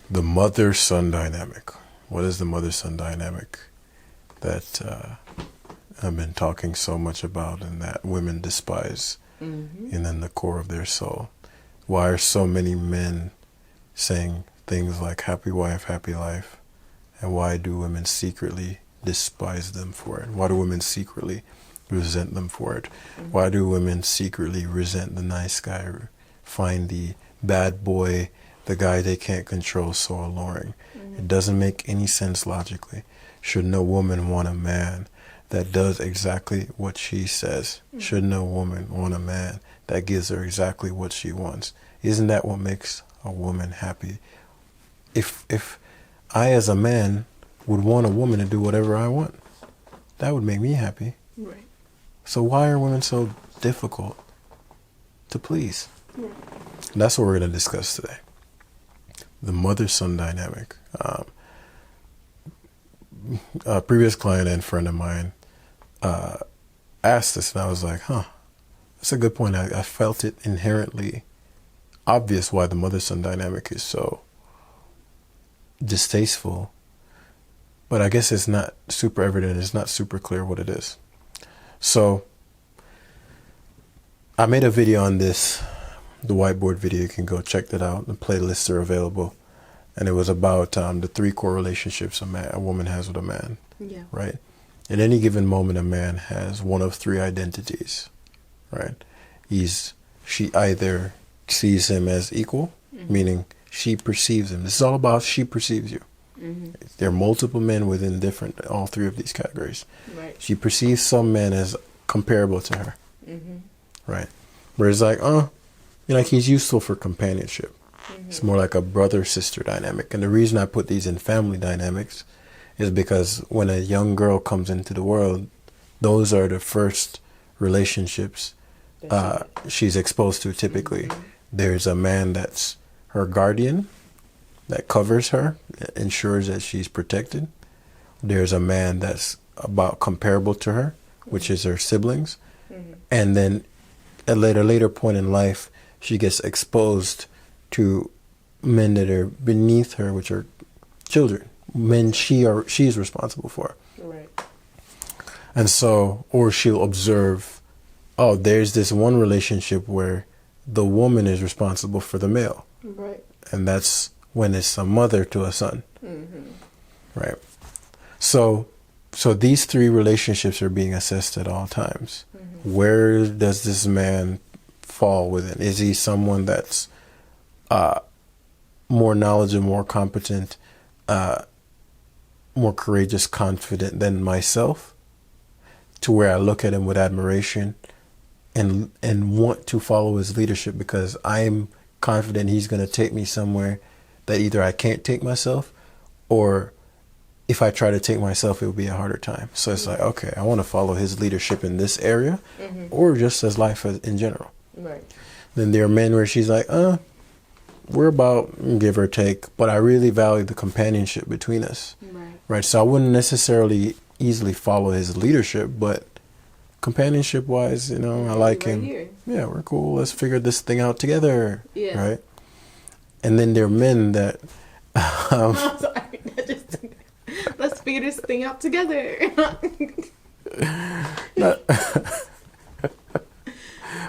The mother-son dynamic. What is the mother-son dynamic that I've been talking so much about and that women despise in the core of their soul? Why are so many men saying things like happy wife, happy life? And why do women secretly despise them for it? Why do women secretly resent them for it? Why do women secretly resent the nice guy or find the bad boy, the guy they can't control, so alluring? It doesn't make any sense logically. Should no woman want a man that does exactly what she says? Should no woman want a man that gives her exactly what she wants? Isn't that what makes a woman happy? If I as a man would want a woman to do whatever I want, that would make me happy. Right. So why are women so difficult to please? Right. That's what we're going to discuss today. The mother-son dynamic. A previous client and friend of mine asked this, and I was like, that's a good point. I felt it inherently obvious why the mother-son dynamic is so distasteful, but I guess it's not super evident. It's not super clear what it is. So I made a video on this, the whiteboard video. You can go check that out. The playlists are available. And it was about the 3 core relationships a woman has with a man. Yeah. Right? At any given moment, a man has one of 3 identities. Right? She either sees him as equal, meaning she perceives him. This is all about she perceives you. There are multiple men within all 3 of these categories. Right. She perceives some men as comparable to her. Right? Whereas like he's useful for companionship. It's more like a brother-sister dynamic. And the reason I put these in family dynamics is because when a young girl comes into the world, those are the first relationships she's exposed to typically. There's a man that's her guardian, that covers her, that ensures that she's protected. There's a man that's about comparable to her, which is her siblings. And then at a later point in life, she gets exposed to men that are beneath her, which are children, men she's responsible for. Right. And so, or she'll observe, there's this one relationship where the woman is responsible for the male. Right. And that's when it's a mother to a son. Right. So these 3 relationships are being assessed at all times. Where does this man fall within? Is he someone that's more knowledgeable, more competent, more courageous, confident than myself, to where I look at him with admiration and want to follow his leadership because I'm confident he's going to take me somewhere that either I can't take myself, or if I try to take myself, it will be a harder time. So it's like, okay, I want to follow his leadership in this area, or just as life in general. Right. Then there are men where she's like, we're about give or take, but I really value the companionship between us. Right. So I wouldn't necessarily easily follow his leadership, but companionship wise, I like him. Here. Yeah, we're cool. Let's figure this thing out together. Yeah. Right. And then there are men that I'm sorry. Let's figure this thing out together.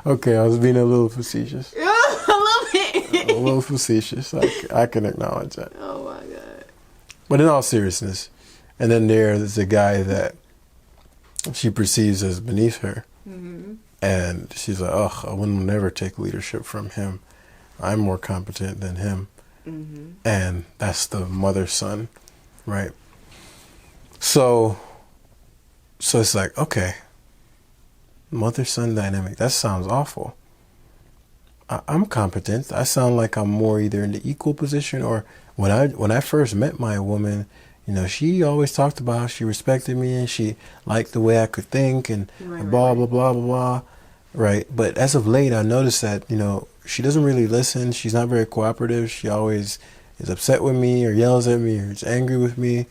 Okay, I was being a little facetious. I love it. A little facetious. I can acknowledge that. Oh my God. But in all seriousness, and then there's a guy that she perceives as beneath her. And she's like, I would never take leadership from him. I'm more competent than him. And that's the mother-son, right? So it's like, okay, mother-son dynamic, that sounds awful. I'm competent. I sound like I'm more either in the equal position, or when I first met my woman, she always talked about how she respected me and she liked the way I could think and blah, blah, blah, blah, blah. Right. But as of late, I noticed that, she doesn't really listen. She's not very cooperative. She always is upset with me or yells at me or is angry with me.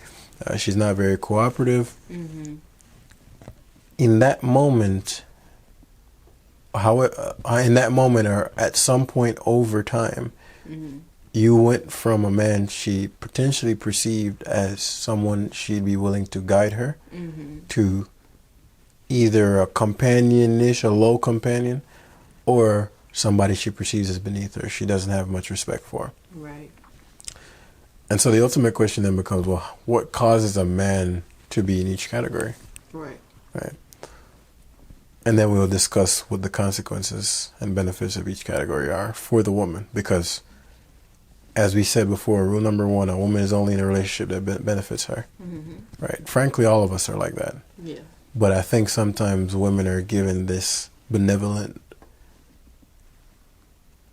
She's not very cooperative. In that moment, or at some point over time, you went from a man she potentially perceived as someone she'd be willing to guide her to either a companion-ish, a low companion, or somebody she perceives as beneath her. She doesn't have much respect for. Right. And so the ultimate question then becomes, well, what causes a man to be in each category? Right. Right. And then we'll discuss what the consequences and benefits of each category are for the woman. Because, as we said before, rule number one, a woman is only in a relationship that benefits her. Right. Frankly, all of us are like that. Yeah. But I think sometimes women are given this benevolent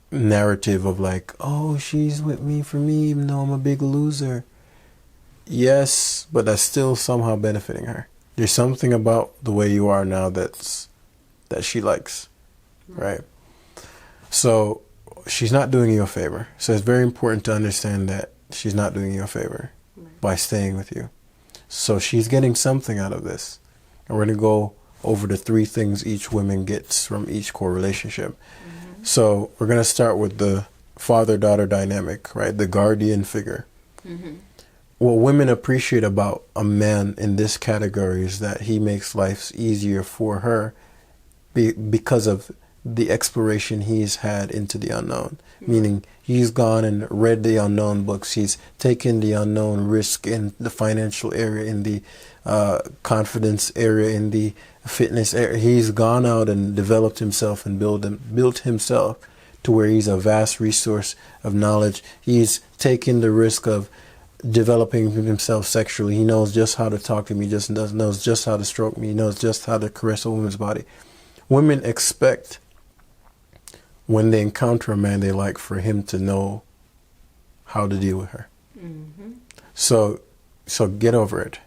narrative of like, oh, she's with me for me even though I'm a big loser. Yes, but that's still somehow benefiting her. There's something about the way you are now that she likes, right? So she's not doing you a favor. So it's very important to understand that she's not doing you a favor by staying with you. So she's getting something out of this. And we're going to go over the 3 things each woman gets from each core relationship. So we're going to start with the father-daughter dynamic, right? The guardian figure. What women appreciate about a man in this category is that he makes life easier for her because of the exploration he's had into the unknown. Meaning he's gone and read the unknown books. He's taken the unknown risk in the financial area, in the confidence area, in the fitness area. He's gone out and developed himself and built himself to where he's a vast resource of knowledge. He's taken the risk of developing himself sexually. He knows just how to talk to me. Knows just how to stroke me. He knows just how to caress a woman's body. Women expect when they encounter a man they like for him to know how to deal with her. So get over it,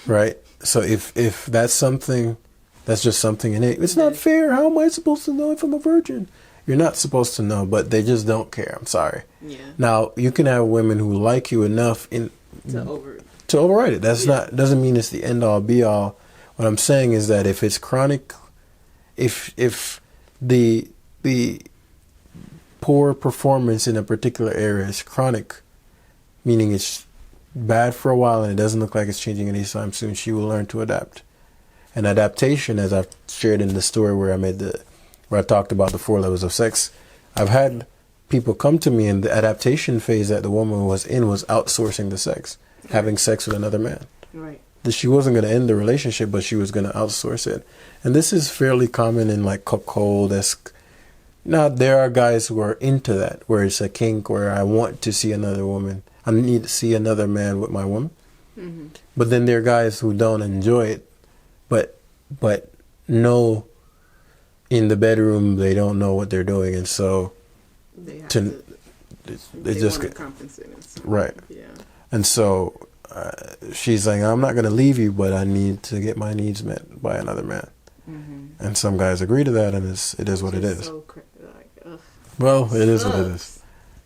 right? So if that's something, that's just something innate. It's not fair. How am I supposed to know if I'm a virgin? You're not supposed to know, but they just don't care. I'm sorry. Yeah. Now you can have women who like you enough to override it. That's not, doesn't mean it's the end all be all. What I'm saying is that if it's chronic, if the poor performance in a particular area is chronic, meaning it's bad for a while and it doesn't look like it's changing anytime soon, she will learn to adapt. And adaptation, as I've shared in the story where I talked about the 4 levels of sex, I've had people come to me and the adaptation phase that the woman was in was outsourcing the sex, having sex with another man. Right. That she wasn't going to end the relationship, but she was going to outsource it. And this is fairly common in like cuckold-esque. Now, there are guys who are into that, where it's a kink, where I want to see another woman. I need to see another man with my woman. But then there are guys who don't enjoy it, but know in the bedroom they don't know what they're doing, and so they just get compensated. Right. Yeah. And so she's like, I'm not going to leave you, but I need to get my needs met by another man. And some guys agree to that, and it is what it is. So well, it is what it is.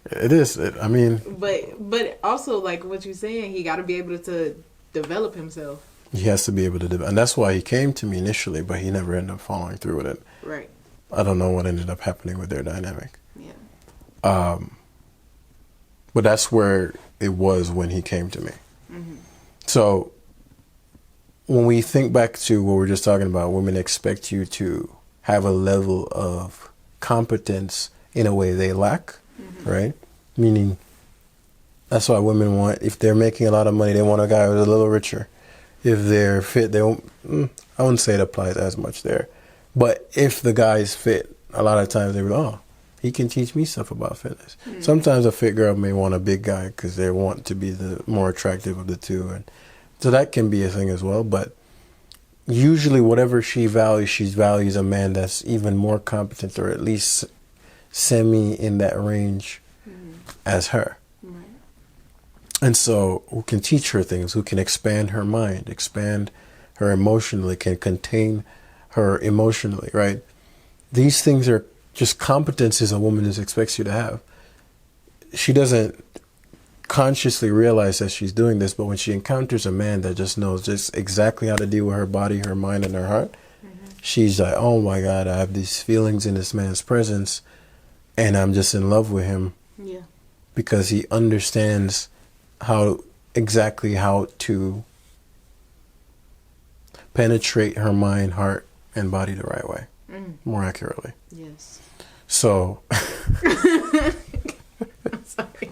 It is. I mean. But also, like what you're saying, he got to be able to develop himself. He has to be able to develop, and that's why he came to me initially, but he never ended up following through with it. Right. I don't know what ended up happening with their dynamic. Yeah. But that's where it was when he came to me. So when we think back to what we were just talking about, women expect you to have a level of competence in a way they lack, right? Meaning, that's why women want, if they're making a lot of money, they want a guy who's a little richer. If they're fit, they won't, I wouldn't say it applies as much there. But if the guy is fit, a lot of times they go, oh, he can teach me stuff about fitness. Sometimes a fit girl may want a big guy because they want to be the more attractive of the two. And so that can be a thing as well. But usually whatever she values a man that's even more competent or at least semi in that range as her. Right. And so who can teach her things, who can expand her mind, expand her emotionally, can contain her emotionally, right? These things are just competencies a woman expects you to have. She doesn't consciously realize that she's doing this, but when she encounters a man that just knows just exactly how to deal with her body, her mind, and her heart, she's like, oh my God, I have these feelings in this man's presence, and I'm just in love with him. Yeah. because he understands exactly how to penetrate her mind, heart, and body the right way, more accurately. Yes. So, Sorry.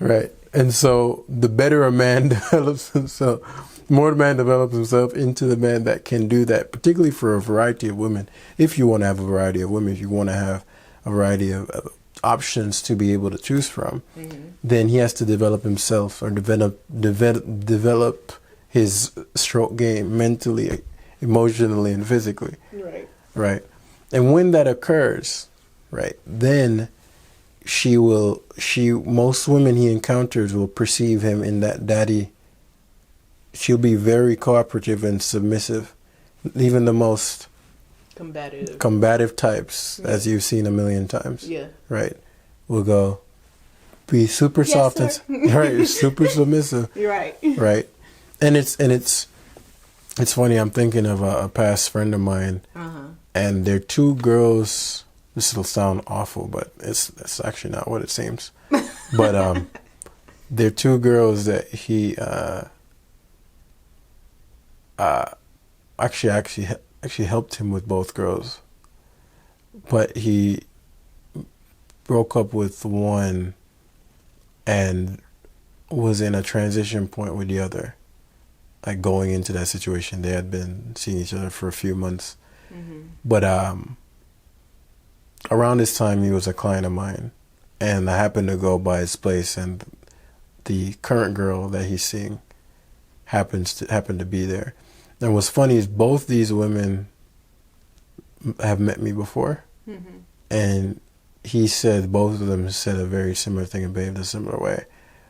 right. And so the better a man develops himself, more the man develops himself into the man that can do that, particularly for a variety of women. If you want to have a variety of women, if you want to have a variety of options to be able to choose from, then he has to develop himself or develop his stroke game mentally, emotionally, and physically. Right. Right. And when that occurs, right, then most women he encounters will perceive him in that daddy. She'll be very cooperative and submissive. Even the most combative types, as you've seen a million times. Yeah. Right. Will go be super soft and right, super submissive. You're right. Right. And it's funny, I'm thinking of a past friend of mine. And they're two girls. This will sound awful, but it's actually not what it seems. But they're two girls that he actually helped him with both girls. But he broke up with one and was in a transition point with the other. Like going into that situation, they had been seeing each other for a few months. But around this time, he was a client of mine, and I happened to go by his place, and the current girl that he's seeing happened to be there. And what's funny is both these women have met me before, and he said both of them said a very similar thing and behaved a similar way,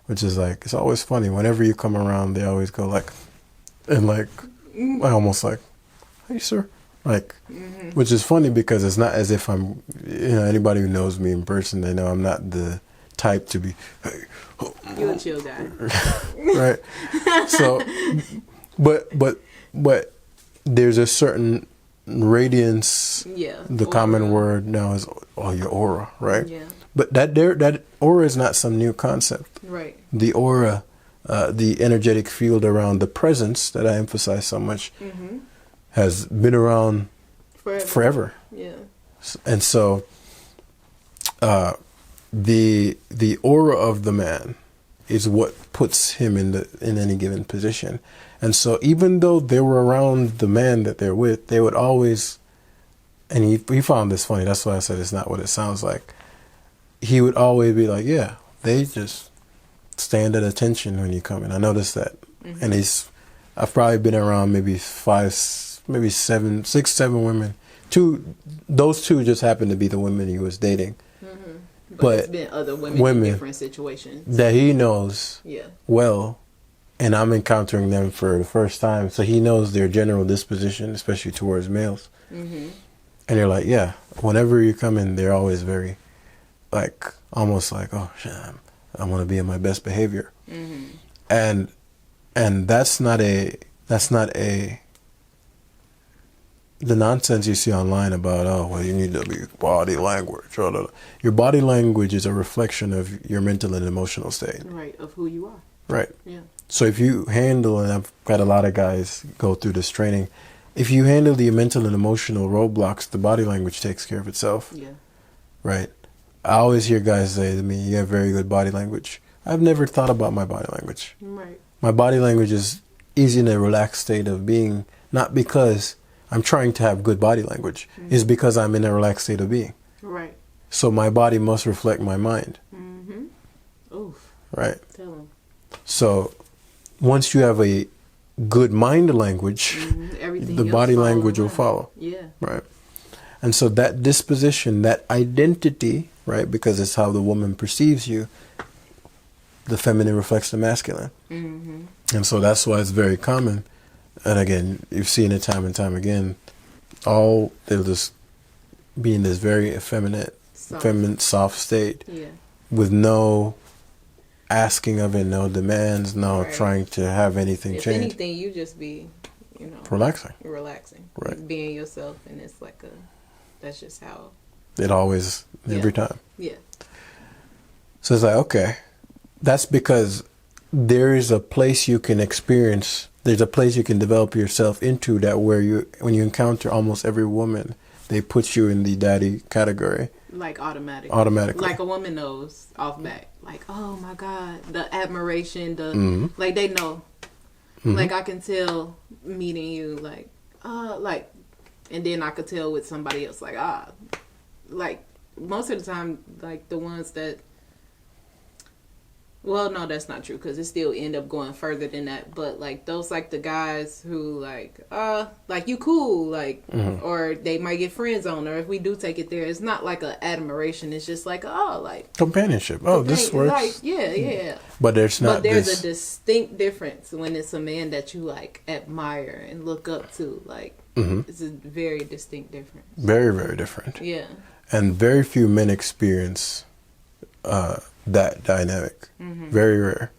which is like, it's always funny. Whenever you come around, they always go like, and like, almost like, hey, sir. Like, which is funny because it's not as if I'm, anybody who knows me in person, they know I'm not the type to be, hey. You're a chill guy. Right. So, but there's a certain radiance. Yeah. The common word now is, your aura, right? Yeah. But that aura is not some new concept. Right. The aura, the energetic field around the presence that I emphasize so much, has been around forever. Yeah. And so the aura of the man is what puts him in any given position. And so even though they were around the man that they're with, they would always, and he found this funny, that's why I said it's not what it sounds like. He would always be like, yeah, they just stand at attention when you come in. I noticed that. And I've probably been around maybe 6, 7 women. Those two just happened to be the women he was dating. But it's been other women in different situations that he knows well, and I'm encountering them for the first time. So he knows their general disposition, especially towards males. And they're like, yeah, whenever you come in, they're always very, like, almost like, oh, shit, I want to be in my best behavior. And that's not the nonsense you see online about, you need to be body language. Your body language is a reflection of your mental and emotional state. Right, of who you are. Right. Yeah. So if you handle, and I've got a lot of guys go through this training, if you handle the mental and emotional roadblocks, the body language takes care of itself. Yeah. Right. I always hear guys say to me, you have very good body language. I've never thought about my body language. Right. My body language is in a relaxed state of being, not because I'm trying to have good body language. It's because I'm in a relaxed state of being. Right. So my body must reflect my mind. Oof. Right. Tell him. So once you have a good mind language, the body language will follow. Yeah. Right. And so that disposition, that identity, right, because it's how the woman perceives you, the feminine reflects the masculine. And so that's why it's very common. And again, you've seen it time and time again. They'll just be in this very effeminate, soft state, with no asking of it, no demands, no trying to have anything change. If anything, you just be, relaxing, right? Being yourself, and it's like that's just how it always, every time. Yeah. So it's like, okay, that's because there is a place you can experience. There's a place you can develop yourself into that where when you encounter almost every woman, they put you in the daddy category. Like automatically. Like a woman knows off back. Like, oh my God, the admiration, like they know. Like I can tell meeting you, like, and then I could tell with somebody else, like most of the time, like the ones that, well, no, that's not true because it still end up going further than that. But like those, like the guys who like you cool, like, or they might get friends on, or if we do take it there, it's not like a admiration. It's just like like companionship. Oh, this works. Like, yeah. But there's not. But there's a distinct difference when it's a man that you like admire and look up to. Like, it's a very distinct difference. Very, very different. Yeah. And very few men experience that dynamic. Very rare.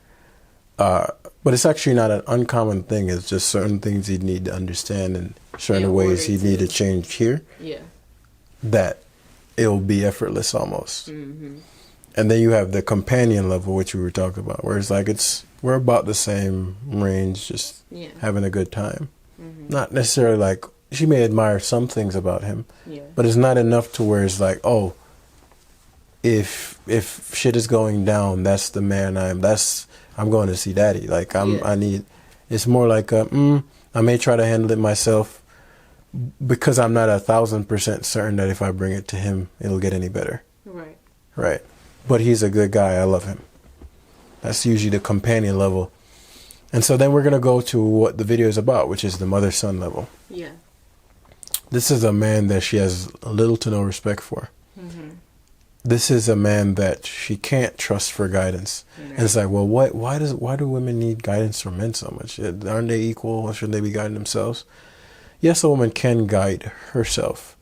But it's actually not an uncommon thing. It's just certain things he'd need to understand and certain ways he'd need to change here. Yeah. That it'll be effortless almost. And then you have the companion level, which we were talking about, where it's like we're about the same range, just having a good time. Not necessarily like she may admire some things about him, but it's not enough to where it's like, oh, if shit is going down, that's the man I'm going to see daddy. Like it's more like I may try to handle it myself because I'm not 1,000% certain that if I bring it to him, it'll get any better. Right. But he's a good guy. I love him. That's usually the companion level. And so then we're going to go to what the video is about, which is the mother-son level. Yeah. This is a man that she has little to no respect for. This is a man that she can't trust for guidance. And it's like, well, why do women need guidance from men so much? Aren't they equal? Shouldn't they be guiding themselves? Yes, a woman can guide herself.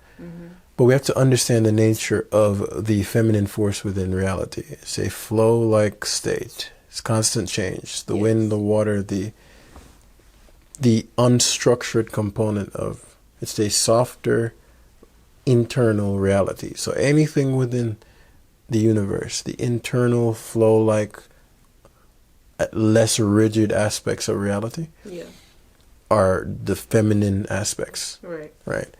But we have to understand the nature of the feminine force within reality. It's a flow-like state. It's constant change. The wind, the water, the unstructured component of it's a softer internal reality. So anything within the universe, the internal flow-like, less rigid aspects of reality are the feminine aspects. Right.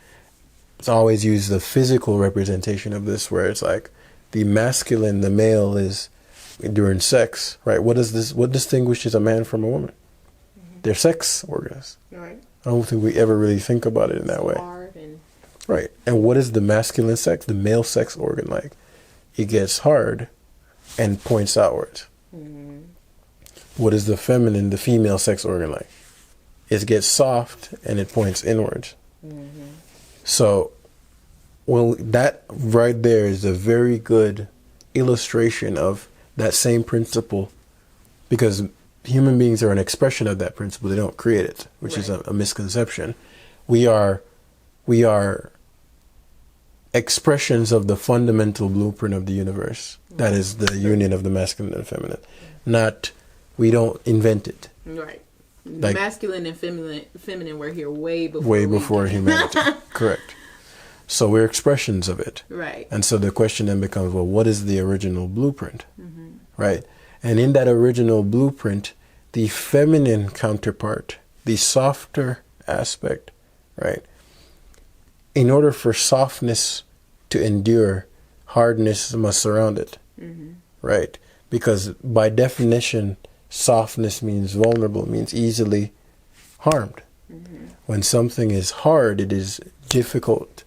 It's always used the physical representation of this, where it's like the masculine, the male is during sex, right? What distinguishes a man from a woman? Their sex organs. Right. I don't think we ever really think about it in that way. Right. And what is the masculine sex, the male sex organ like? It gets hard and points outwards. What is the feminine, the female sex organ like? It gets soft and it points inwards. So, well, that right there is a very good illustration of that same principle, because human beings are an expression of that principle. They don't create it, which is a misconception. We are expressions of the fundamental blueprint of the universe. That is the union of the masculine and feminine. We don't invent it. Right. Like, masculine and feminine were here way before humanity. Correct. So we're expressions of it. Right. And so the question then becomes, well, what is the original blueprint? Right. And in that original blueprint, the feminine counterpart, the softer aspect, right? In order for softness to endure, hardness must surround it. Right. Because by definition, softness means vulnerable, means easily harmed. When something is hard, it is difficult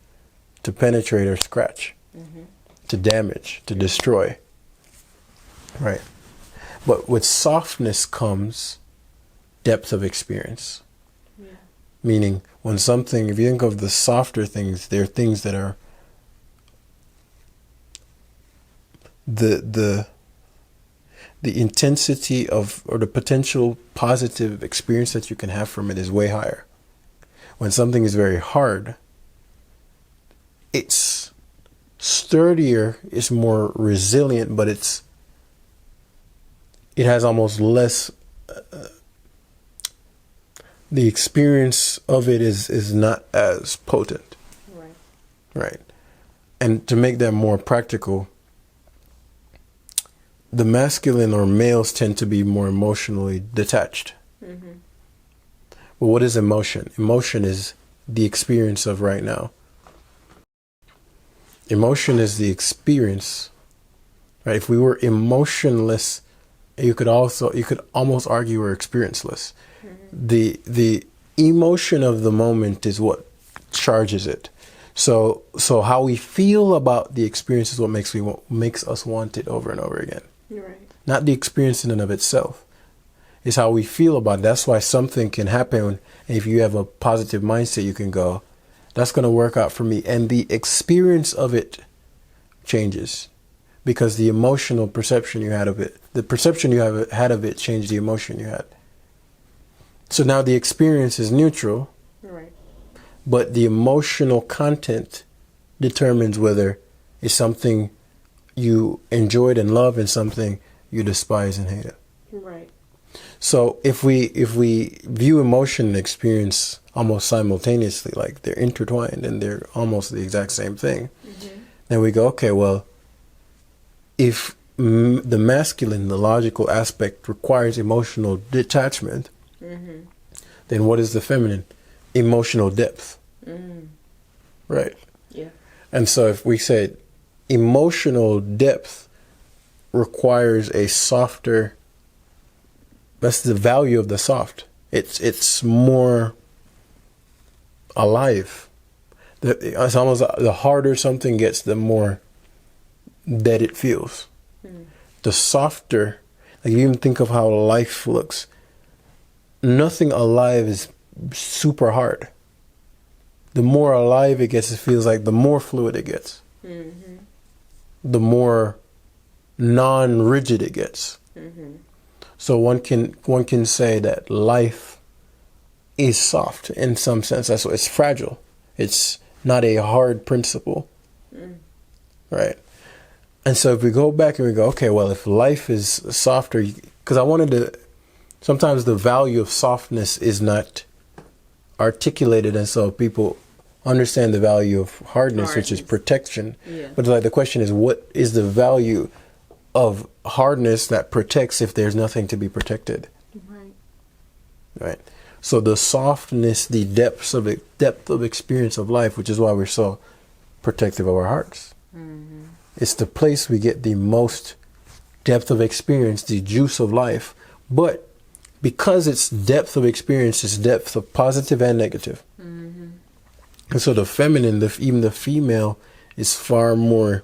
to penetrate or scratch, to damage, to destroy. Right. But with softness comes depth of experience. Meaning, when something, if you think of the softer things, they're things that are the intensity of, or the potential positive experience that you can have from it is way higher. When something is very hard, it's sturdier, it's more resilient, but it has almost less, the experience of it is not as potent. Right. And to make that more practical, the masculine or males tend to be more emotionally detached. Mm-hmm. Well, what is emotion? Emotion is the experience of right now. Emotion is the experience, right? If we were emotionless, you could almost argue we're experienceless. Mm-hmm. The emotion of the moment is what charges it. So how we feel about the experience is what makes us want it over and over again. You're right. Not the experience in and of itself. It's how we feel about it. That's why something can happen. And if you have a positive mindset, you can go, that's going to work out for me. And the experience of it changes because the emotional perception you had of it, the perception you had of it changed the emotion you had. So now the experience is neutral, right? But the emotional content determines whether it's something you enjoyed and love and something you despise and hate. Right. So if we view emotion and experience almost simultaneously, like they're intertwined and they're almost the exact same thing, mm-hmm. then we go, okay, well, if the masculine, the logical aspect requires emotional detachment, mm-hmm. then what is the feminine? Emotional depth. Mm-hmm. Right. Yeah. And so if we say emotional depth requires a softer, that's the value of the soft. It's more alive. It's almost the harder something gets, the more dead it feels. Mm. The softer, like you even think of how life looks. Nothing alive is super hard. The more alive it gets, it feels like the more fluid it gets. Mm-hmm. The more non-rigid it gets. Mm-hmm. So one can say that life is soft in some sense. That's what it's fragile. It's not a hard principle. Mm. Right. And so if we go back and we go, okay, well, if life is softer, because sometimes the value of softness is not articulated. And so people understand the value of hardness. Which is protection. Yeah. But like the question is, what is the value of hardness that protects if there's nothing to be protected? Right. Right. So the softness, the depth of experience of life, which is why we're so protective of our hearts. Mm-hmm. It's the place we get the most depth of experience, the juice of life. But because it's depth of experience, it's depth of positive and negative. Mm-hmm. And so the feminine, even the female, is far more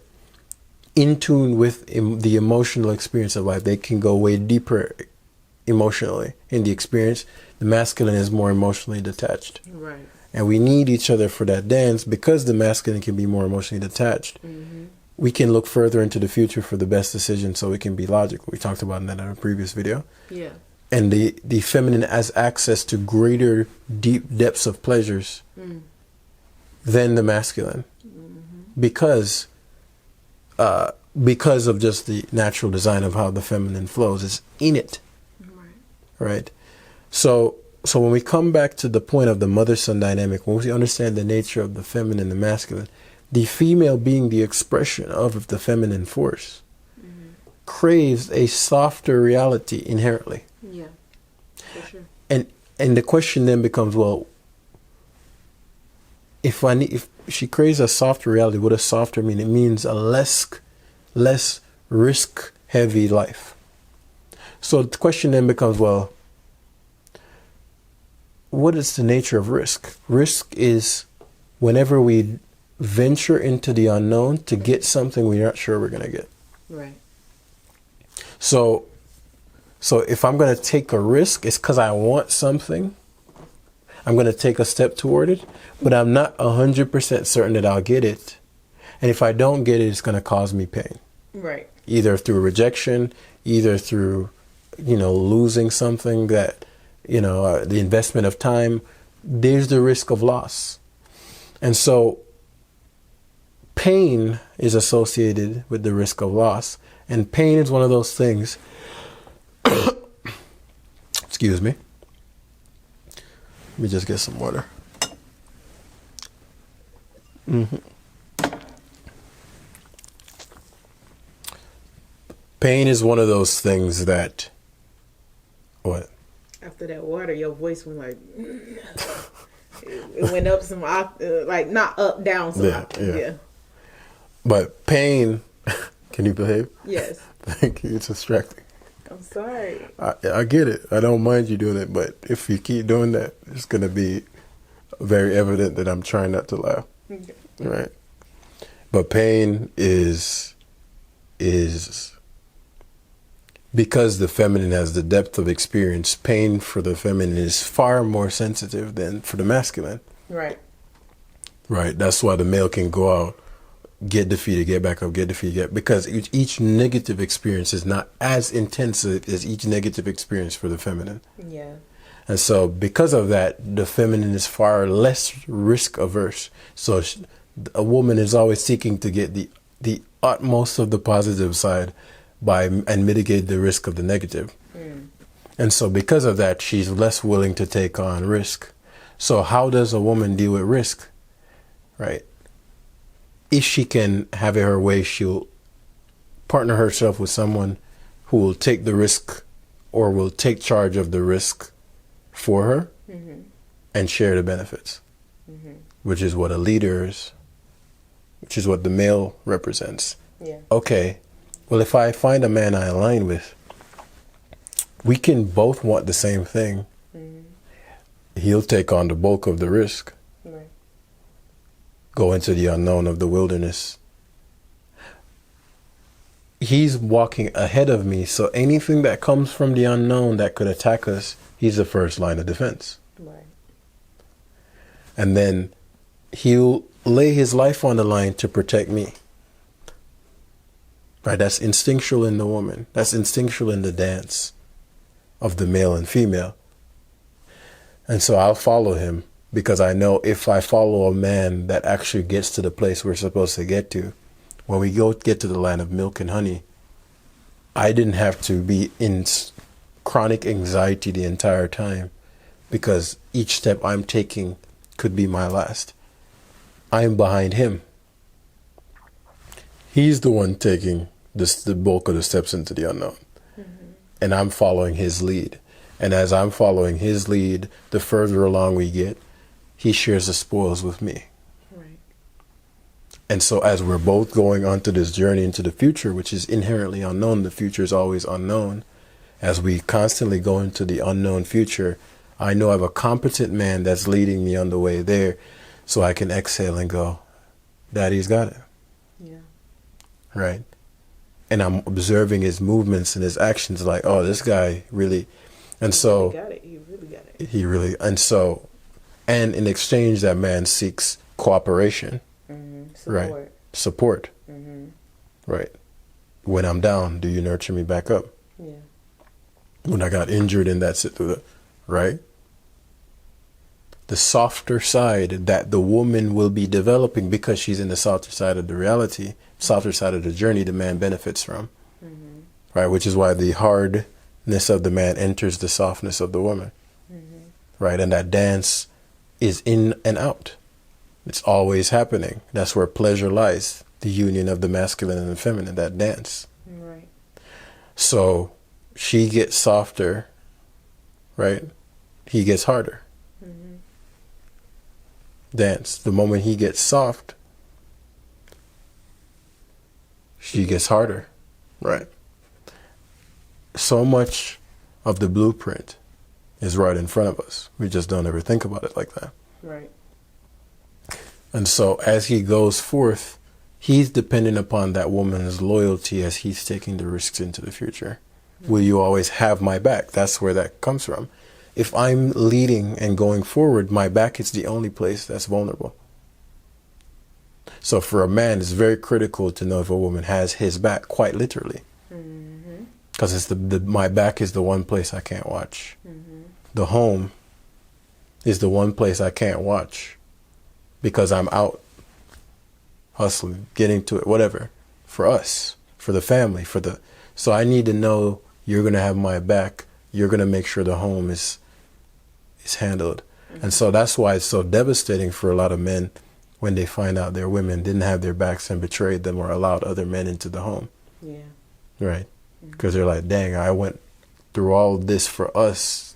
in tune with the emotional experience of life. They can go way deeper emotionally in the experience. The masculine is more emotionally detached. Right. And we need each other for that dance because the masculine can be more emotionally detached. Mm-hmm. We can look further into the future for the best decision so we can be logical. We talked about that in a previous video. Yeah. And the feminine has access to greater deep depths of pleasures than the masculine. Mm-hmm. Because of just the natural design of how the feminine flows. It's in it. Right. So when we come back to the point of the mother-son dynamic, when we understand the nature of the feminine and the masculine, the female being the expression of the feminine force, mm-hmm. craves a softer reality inherently. Yeah, for sure. And the question then becomes, well, if she craves a softer reality, what does softer mean? It means a less risk-heavy life. So the question then becomes, well, what is the nature of risk? Risk is whenever we venture into the unknown to get something we're not sure we're going to get. Right. So if I'm going to take a risk, it's because I want something. I'm going to take a step toward it, but I'm not 100% certain that I'll get it. And if I don't get it, it's going to cause me pain. Right. Either through rejection, either through, losing something that, the investment of time. There's the risk of loss. And so pain is associated with the risk of loss. And pain is one of those things. Excuse me. Let me just get some water. Mm-hmm. Pain is one of those things that, what? After that water, your voice went like, it went up some, like not up, down some. Yeah. But pain, can you behave? Yes. Thank you. It's distracting. I'm sorry. I get it. I don't mind you doing it, but if you keep doing that, it's going to be very evident that I'm trying not to laugh. Okay. Right? But pain is because the feminine has the depth of experience, pain for the feminine is far more sensitive than for the masculine. Right. Right. That's why the male can go out, get defeated, get back up, get defeated, because each negative experience is not as intense as each negative experience for the feminine. Yeah. And so because of that, the feminine is far less risk averse. So a woman is always seeking to get the utmost of the positive side and mitigate the risk of the negative. And so because of that, she's less willing to take on risk. So how does a woman deal with risk? Right? If she can have it her way, she'll partner herself with someone who will take the risk or will take charge of the risk for her and share the benefits, which is what a leader is, which is what the male represents. Yeah. Okay, well, if I find a man I align with, we can both want the same thing. He'll take on the bulk of the risk. Right. Go into the unknown of the wilderness. He's walking ahead of me, so anything that comes from the unknown that could attack us, he's the first line of defense. Right. And then he'll lay his life on the line to protect me. Right? That's instinctual in the woman. That's instinctual in the dance of the male and female. And so I'll follow him because I know if I follow a man that actually gets to the place we're supposed to get to, when we get to the land of milk and honey, I didn't have to be in chronic anxiety the entire time because each step I'm taking could be my last. I'm behind him. He's the one taking the bulk of the steps into the unknown. And I'm following his lead. And as I'm following his lead, the further along we get, he shares the spoils with me. Right. And so as we're both going onto this journey into the future, which is inherently unknown, the future is always unknown. As we constantly go into the unknown future, I know I have a competent man that's leading me on the way there, so I can exhale and go, Daddy's got it. Yeah. Right? And I'm observing his movements and his actions like, oh, this guy really, and so. He got it. He really got it. He really, and so, and in exchange, that man seeks cooperation. Support. Right? Support. Right? When I'm down, do you nurture me back up? Yeah. When I got injured and that's it, right? The softer side that the woman will be developing because she's in the softer side of the reality, softer side of the journey, the man benefits from. Right? Which is why the hardness of the man enters the softness of the woman. Right? And that dance is in and out. It's always happening. That's where pleasure lies. The union of the masculine and the feminine, that dance. Right. So she gets softer, right? He gets harder. Dance. The moment he gets soft, she gets harder, right? So much of the blueprint is right in front of us. We just don't ever think about it like that. Right. And so as he goes forth, he's dependent upon that woman's loyalty as he's taking the risks into the future. Will you always have my back? That's where that comes from. If I'm leading and going forward, my back is the only place that's vulnerable. So for a man, it's very critical to know if a woman has his back, quite literally. Because it's my back is the one place I can't watch. The home is the one place I can't watch because I'm out hustling, getting to it, whatever, for us, for the family, so I need to know you're going to have my back. You're going to make sure the home is handled. And so that's why it's so devastating for a lot of men when they find out their women didn't have their backs and betrayed them or allowed other men into the home. Yeah. Right. because they're like, dang, I went through all this for us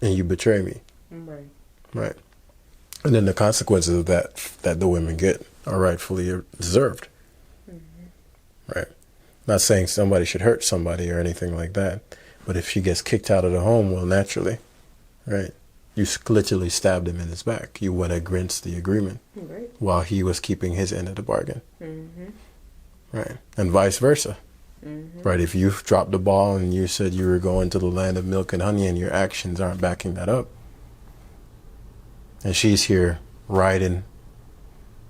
and you betray me. Right. Right. And then the consequences of that the women get are rightfully deserved. Right. Not saying somebody should hurt somebody or anything like that, but if she gets kicked out of the home, well, naturally, right, you literally stabbed him in his back. You went against the agreement, right, while he was keeping his end of the bargain. Right. And vice versa. Right. If you dropped the ball and you said you were going to the land of milk and honey and your actions aren't backing that up, and she's here riding,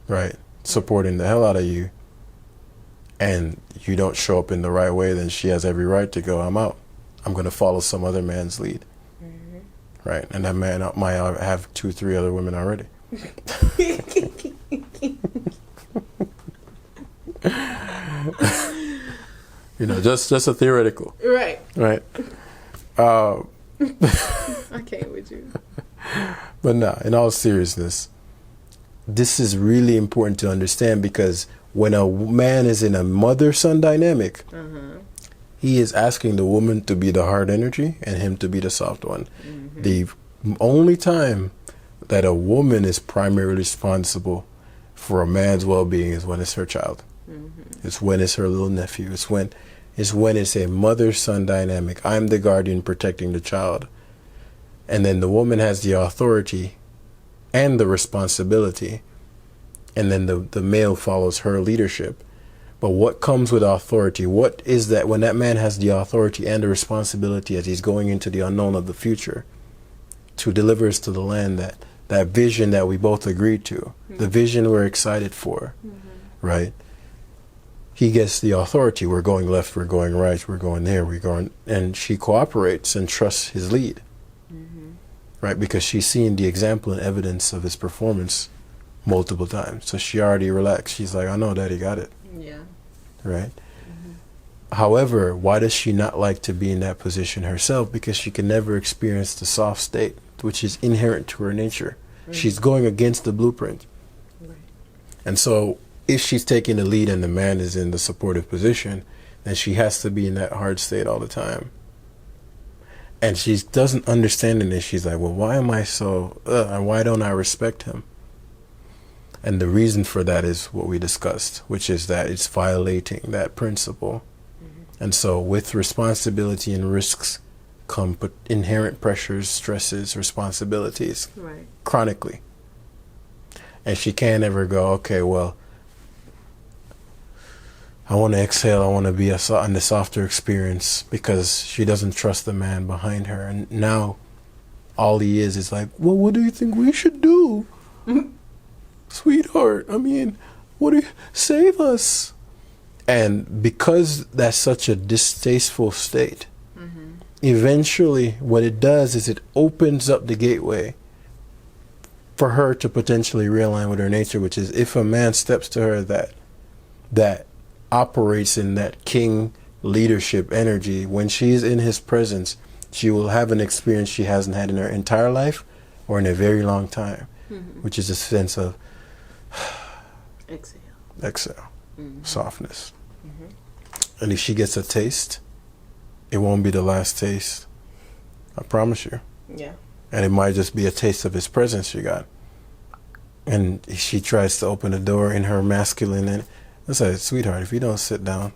right, supporting the hell out of you, and you don't show up in the right way, then she has every right to go, I'm out. I'm going to follow some other man's lead. Right. And that man might have 2-3 other women already. You know, just a theoretical. Right. Right. I can't with you. But no, in all seriousness, this is really important to understand, because when a man is in a mother-son dynamic, he is asking the woman to be the hard energy and him to be the soft one. The only time that a woman is primarily responsible for a man's well-being is when it's her child. It's when it's her little nephew. It's when it's a mother-son dynamic. I'm the guardian protecting the child. And then the woman has the authority and the responsibility. And then the male follows her leadership. But what comes with authority? What is that when that man has the authority and the responsibility as he's going into the unknown of the future to deliver us to the land, that vision that we both agreed to, the vision we're excited for, right? He gets the authority. We're going left, we're going right, we're going there, we're going, and she cooperates and trusts his lead, right? Because she's seen the example and evidence of his performance multiple times. So she already relaxed. She's like, I know Daddy got it. Yeah. Right? However, why does she not like to be in that position herself? Because she can never experience the soft state, which is inherent to her nature. She's going against the blueprint. And so if she's taking the lead and the man is in the supportive position, then she has to be in that hard state all the time. And she doesn't understand this. She's like, well, why am I so, and why don't I respect him? And the reason for that is what we discussed, which is that it's violating that principle. And so with responsibility and risks come inherent pressures, stresses, responsibilities, chronically. And she can't ever go, okay, well, I want to exhale, I want to be on the softer experience, because she doesn't trust the man behind her. And now all he is like, well, what do you think we should do? Sweetheart, I mean, save us. And because that's such a distasteful state, eventually what it does is it opens up the gateway for her to potentially realign with her nature, which is if a man steps to her that operates in that king leadership energy, when she's in his presence, she will have an experience she hasn't had in her entire life or in a very long time, which is a sense of exhale, softness. And if she gets a taste, it won't be the last taste. I promise you. Yeah. And it might just be a taste of his presence she got. And she tries to open the door in her masculine, and I said, sweetheart, if you don't sit down,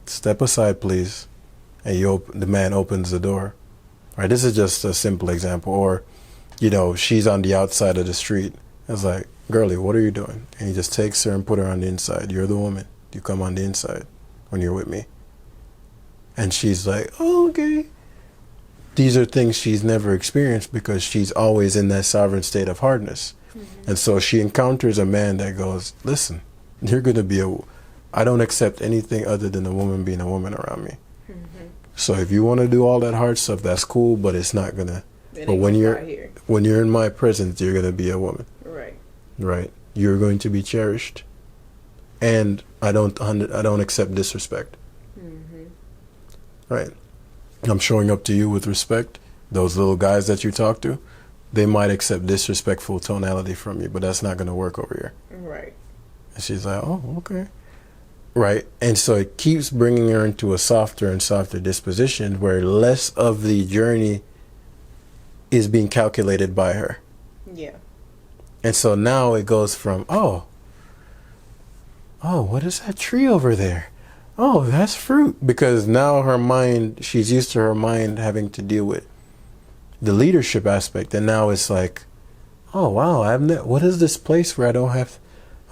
step aside, please. And the man opens the door. Right? This is just a simple example. Or, she's on the outside of the street. It's like, girlie, what are you doing? And he just takes her and put her on the inside. You're the woman. You come on the inside when you're with me. And she's like, oh, okay. These are things she's never experienced because she's always in that sovereign state of hardness. And so she encounters a man that goes, listen, you're going to be I don't accept anything other than a woman being a woman around me. So if you want to do all that hard stuff, that's cool, but it's not going to. But when you're in my presence, you're going to be a woman. Right. You're going to be cherished. And I don't accept disrespect. Right. I'm showing up to you with respect. Those little guys that you talk to, they might accept disrespectful tonality from you, but that's not going to work over here. Right. And she's like, oh, okay. Right? And so it keeps bringing her into a softer and softer disposition where less of the journey is being calculated by her. Yeah. And so now it goes from, oh, what is that tree over there? Oh, that's fruit. Because now her mind, she's used to her mind having to deal with the leadership aspect. And now it's like, oh, wow, what is this place where I don't have...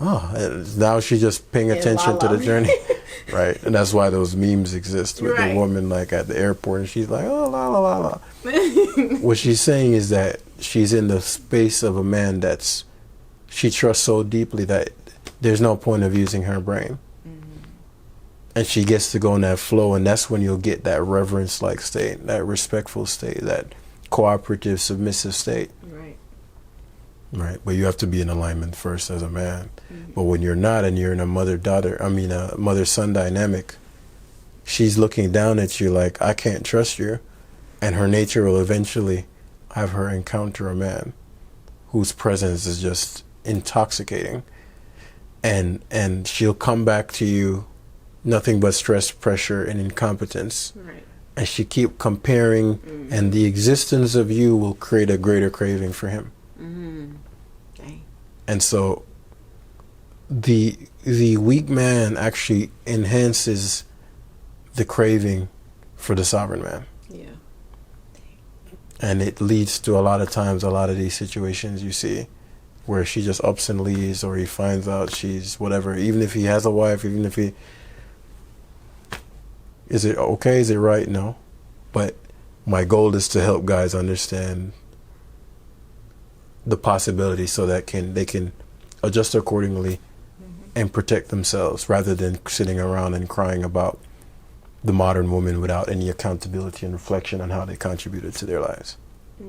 and now she's just paying attention to the journey. Right? And that's why those memes exist with the woman like at the airport and she's like, oh, la, la, la, la. What she's saying is that she's in the space of a man she trusts so deeply that there's no point of using her brain. And she gets to go in that flow, and that's when you'll get that reverence-like state, that respectful state, that cooperative, submissive state. Right, but you have to be in alignment first as a man. But when you're not, and you're in a mother-son dynamic, she's looking down at you like, I can't trust you. And her nature will eventually have her encounter a man whose presence is just intoxicating. And she'll come back to you nothing but stress, pressure, and incompetence. Right. And she keep comparing, and the existence of you will create a greater craving for him. Okay. And so the weak man actually enhances the craving for the sovereign man. Yeah. And it leads to a lot of these situations you see where she just ups and leaves, or he finds out she's whatever, even if he has a wife, even if he... Is it okay? Is it right? No. But my goal is to help guys understand the possibility so that they can adjust accordingly and protect themselves rather than sitting around and crying about the modern woman without any accountability and reflection on how they contributed to their lives.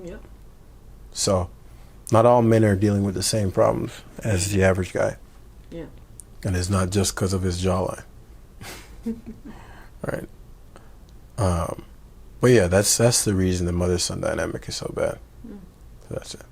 Yep. So not all men are dealing with the same problems as the average guy. Yeah. And it's not just because of his jawline. Right. But yeah, that's the reason the mother-son dynamic is so bad. So that's it.